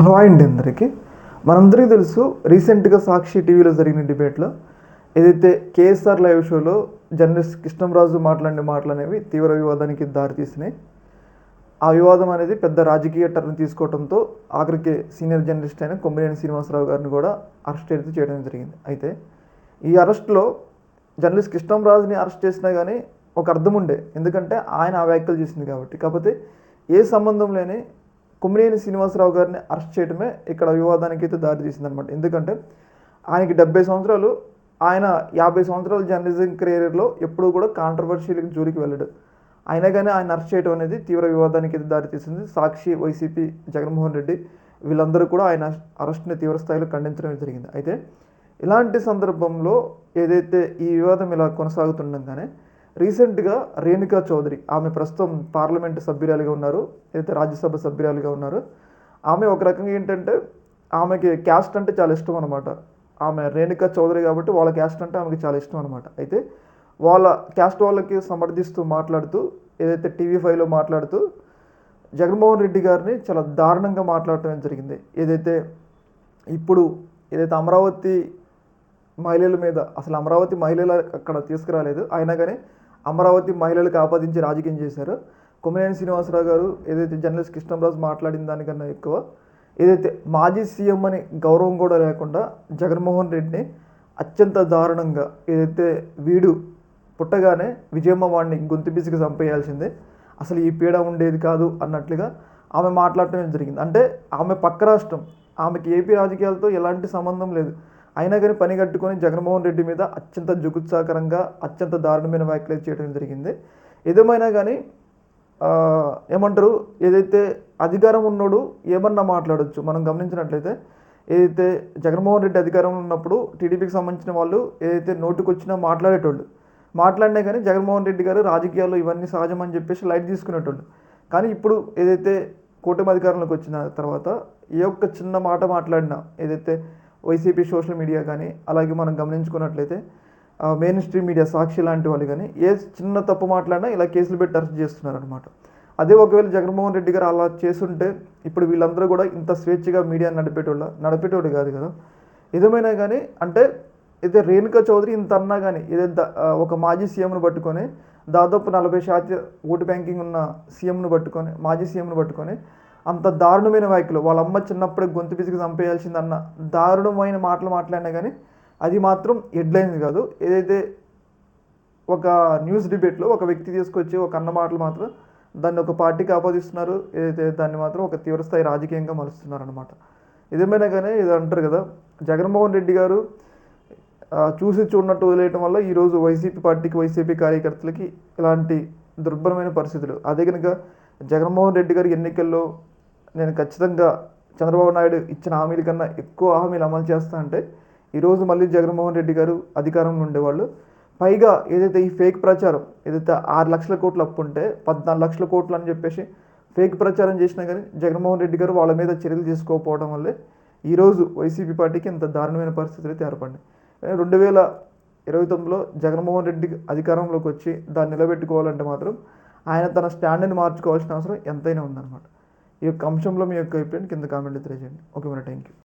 Hello అండి అందరికీ. మనందరికీ తెలుసు, రీసెంట్గా సాక్షి టీవీలో జరిగిన డిబేట్లో ఏదైతే కేఎస్ఆర్ లైవ్ షోలో జర్నలిస్ట్ కృష్ణంరాజు మాట్లాడిన మాటలు అనేవి తీవ్ర వివాదానికి దారితీసినాయి. ఆ వివాదం అనేది పెద్ద రాజకీయ టర్న్ తీసుకోవడంతో ఆఖరికి సీనియర్ జర్నలిస్ట్ అయిన కొమ్మినేని శ్రీనివాసరావు గారిని కూడా అరెస్ట్ అయితే చేయడం జరిగింది. అయితే ఈ అరెస్ట్లో జర్నలిస్ట్ కృష్ణంరాజుని అరెస్ట్ చేసినా కానీ ఒక అర్థం ఉండే, ఎందుకంటే ఆయన ఆ వ్యాఖ్యలు చేసింది కాబట్టి. కాకపోతే ఏ సంబంధం లేని కొమ్మినేని శ్రీనివాసరావు గారిని అరెస్ట్ చేయడమే ఇక్కడ వివాదానికి అయితే దారితీసిందనమాట. ఎందుకంటే ఆయనకి 70 సంవత్సరాలు, ఆయన 50 సంవత్సరాల జర్నలిజం కెరీర్లో ఎప్పుడూ కూడా కాంట్రవర్షియల్ జోలికి వెళ్ళడు. అయినా కానీ ఆయన అరెస్ట్ చేయడం అనేది తీవ్ర వివాదానికి అయితే దారితీసింది. సాక్షి, వైసీపీ, జగన్మోహన్ రెడ్డి వీళ్ళందరూ కూడా ఆయన అరెస్ట్ని తీవ్ర స్థాయిలో ఖండించడం జరిగింది. అయితే ఇలాంటి సందర్భంలో ఏదైతే ఈ వివాదం ఇలా కొనసాగుతుండగానే రీసెంట్గా రేణుకా చౌదరి, ఆమె ప్రస్తుతం పార్లమెంటు సభ్యురాలిగా ఉన్నారు, అయితే రాజ్యసభ సభ్యురాలిగా ఉన్నారు. ఆమె ఒక రకంగా ఏంటంటే ఆమెకి క్యాస్ట్ అంటే చాలా ఇష్టం అనమాట. ఆమె రేణుకా చౌదరి కాబట్టి వాళ్ళ క్యాస్ట్ అంటే ఆమెకి చాలా ఇష్టం అనమాట. అయితే వాళ్ళ క్యాస్ట్ వాళ్ళకి సమర్థిస్తూ మాట్లాడుతూ, ఏదైతే టీవీ5లో మాట్లాడుతూ జగన్మోహన్ రెడ్డి గారిని చాలా దారుణంగా మాట్లాడటం జరిగింది. ఇప్పుడు ఏదైతే అమరావతి మహిళల మీద, అసలు అమరావతి మహిళలు అక్కడ తీసుకురాలేదు, అయినా కానీ అమరావతి మహిళలకు ఆపాదించి రాజకీయం చేశారు. కొమ్మినేని శ్రీనివాసరావు గారు ఏదైతే జర్నలిస్ట్ కృష్ణంరాజు మాట్లాడిన దానికన్నా ఎక్కువ ఏదైతే మాజీ సీఎం అని గౌరవం కూడా లేకుండా జగన్మోహన్ రెడ్డిని అత్యంత దారుణంగా, ఏదైతే వీడు పుట్టగానే విజయమ్మ వాడిని గొంతు పిసికి చంపేయాల్సిందే, అసలు ఈ పీడ ఉండేది కాదు అన్నట్లుగా ఆమె మాట్లాడటం జరిగింది. అంటే ఆమె పక్క రాష్ట్రం, ఆమెకి ఏపీ రాజకీయాలతో ఎలాంటి సంబంధం లేదు, అయినా కానీ పని కట్టుకొని జగన్మోహన్ రెడ్డి మీద అత్యంత జుగుత్సాకరంగా, అత్యంత దారుణమైన వ్యాఖ్యలు చేయడం జరిగింది. ఏదేమైనా కానీ ఏమంటారు, ఏదైతే అధికారం ఉన్నోడు ఏమన్నా మాట్లాడవచ్చు. మనం గమనించినట్లయితే ఏదైతే జగన్మోహన్ రెడ్డి అధికారంలో ఉన్నప్పుడు టీడీపీకి సంబంధించిన వాళ్ళు ఏదైతే నోటుకొచ్చినా మాట్లాడేటోళ్ళు, మాట్లాడినా కానీ జగన్మోహన్ రెడ్డి గారు రాజకీయాల్లో ఇవన్నీ సహజం అని చెప్పేసి లైట్ తీసుకునేటోళ్ళు. కానీ ఇప్పుడు ఏదైతే కూటమి అధికారంలోకి వచ్చిన తర్వాత ఏ ఒక్క చిన్న మాట మాట్లాడినా, ఏదైతే వైసీపీ సోషల్ మీడియా కానీ, అలాగే మనం గమనించుకున్నట్లయితే మెయిన్ స్ట్రీమ్ మీడియా సాక్షి లాంటి వాళ్ళు కానీ ఏ చిన్న తప్పు మాట్లాడినా ఇలా కేసులు పెట్టి అరెస్ట్ చేస్తున్నారనమాట. అదే ఒకవేళ జగన్మోహన్ రెడ్డి గారు అలా చేస్తుంటే ఇప్పుడు వీళ్ళందరూ కూడా ఇంత స్వేచ్ఛగా మీడియా నడిపేటోడు కాదు కదా. ఏదేమైనా కానీ అంటే అయితే రేణుకా చౌదరి ఇంత అన్నా కానీ ఏదైతే ఒక మాజీ సీఎంను పట్టుకొని, దాదాపు 40% ఓటు బ్యాంకింగ్ ఉన్న మాజీ సీఎంను పట్టుకొని అంత దారుణమైన వ్యాఖ్యలు, వాళ్ళ అమ్మ చిన్నప్పుడే గొంతు పిసికి చంపేయాల్సిందన్న దారుణమైన మాటలు మాట్లాడినా కానీ అది మాత్రం హెడ్లైన్స్ కాదు. ఏదైతే ఒక న్యూస్ డిబేట్లో ఒక వ్యక్తి తీసుకొచ్చి ఒక అన్న మాటలు మాత్రం దాన్ని ఒక పార్టీకి ఆపాదిస్తున్నారు, ఏదైతే దాన్ని మాత్రం ఒక తీవ్రస్థాయి రాజకీయంగా మలుస్తున్నారు అనమాట. ఏదేమైనా కానీ ఇది అంటారు కదా, జగన్మోహన్ రెడ్డి గారు చూసి చూడనట్టు వదిలేయటం వల్ల ఈరోజు వైసీపీ కార్యకర్తలకి ఇలాంటి దుర్భరమైన పరిస్థితులు. అదే కనుక జగన్మోహన్ రెడ్డి గారు ఎన్నికల్లో నేను ఖచ్చితంగా చంద్రబాబు నాయుడు ఇచ్చిన హామీల కన్నా ఎక్కువ హామీలు అమలు చేస్తా అంటే ఈరోజు మళ్ళీ జగన్మోహన్ రెడ్డి గారు అధికారంలో ఉండేవాళ్ళు. పైగా ఏదైతే ఈ ఫేక్ ప్రచారం, ఏదైతే 6 లక్షల కోట్లు అప్పు ఉంటే 14 లక్షల కోట్లు అని చెప్పేసి ఫేక్ ప్రచారం చేసినా కానీ జగన్మోహన్ రెడ్డి గారు వాళ్ళ మీద చర్యలు తీసుకోకపోవడం వల్లే ఈరోజు వైసీపీ పార్టీకి ఇంత దారుణమైన పరిస్థితులు అయితే ఏర్పడినాయి. 2029లో జగన్మోహన్ రెడ్డి అధికారంలోకి వచ్చి దాన్ని నిలబెట్టుకోవాలంటే మాత్రం ఆయన తన స్టాండ్ని మార్చుకోవాల్సిన అవసరం ఎంతైనా ఉందన్నమాట. ఈ యొక్క అంశంలో మీ యొక్క అభిప్రాయం కింద కామెంట్లో తెలియజేయండి. ఓకే మరి, థ్యాంక్ యూ.